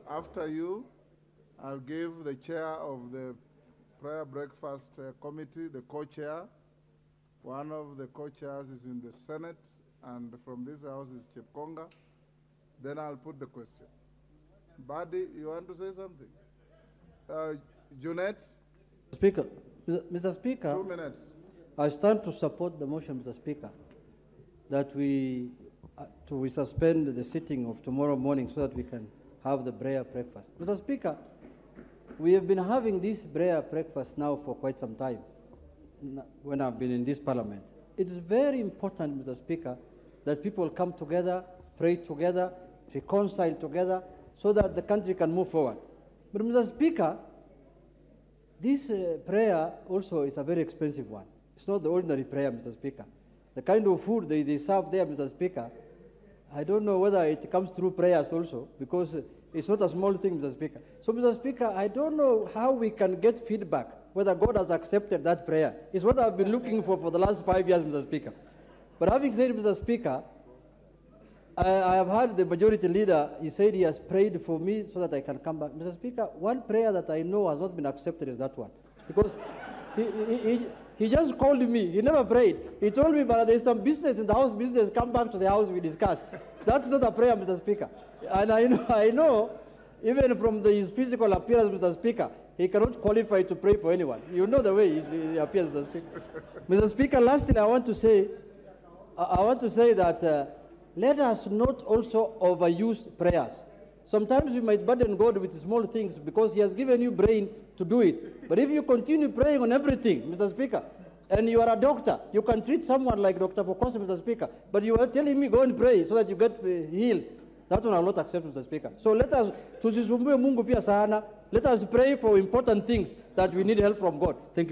After you, I'll give the chair of the prayer breakfast committee, the co-chair. One of the co-chairs is in the Senate, and from this house is Chepkonga. Then I'll put the question. Buddy, you want to say something? Junet? Speaker, Mr. Speaker, 2 minutes. I stand to support the motion, Mr. Speaker, that we suspend the sitting of tomorrow morning so that we can have the prayer breakfast. Mr. Speaker, we have been having this prayer breakfast now for quite some time when I've been in this parliament. It is very important, Mr. Speaker, that people come together, pray together, reconcile together, so that the country can move forward. But, Mr. Speaker, this prayer also is a very expensive one. It's not the ordinary prayer, Mr. Speaker. The kind of food they serve there, Mr. Speaker, I don't know whether it comes through prayers also, because it's not a small thing, Mr. Speaker. So, Mr. Speaker, I don't know how we can get feedback, whether God has accepted that prayer. It's what I've been looking for the last 5 years, Mr. Speaker. But having said, Mr. Speaker, I have heard the majority leader, he said he has prayed for me so that I can come back. Mr. Speaker, one prayer that I know has not been accepted is that one. Because he just called me, he never prayed. He told me, but there's some business in the house, business, come back to the house, we discuss. That's not a prayer, Mr. Speaker. And I know, even from his physical appearance, Mr. Speaker, he cannot qualify to pray for anyone. You know the way he appears, Mr. Speaker. Mr. Speaker, lastly, I want to say that let us not also overuse prayers. Sometimes you might burden God with small things because he has given you brain to do it. But if you continue praying on everything, Mr. Speaker, and you are a doctor, you can treat someone like Dr. Pokosi, Mr. Speaker, but you are telling me go and pray so that you get healed. That one I will not accept, Mr. Speaker. So let us, tusisumbue Mungu pia sana, let us pray for important things that we need help from God. Thank you.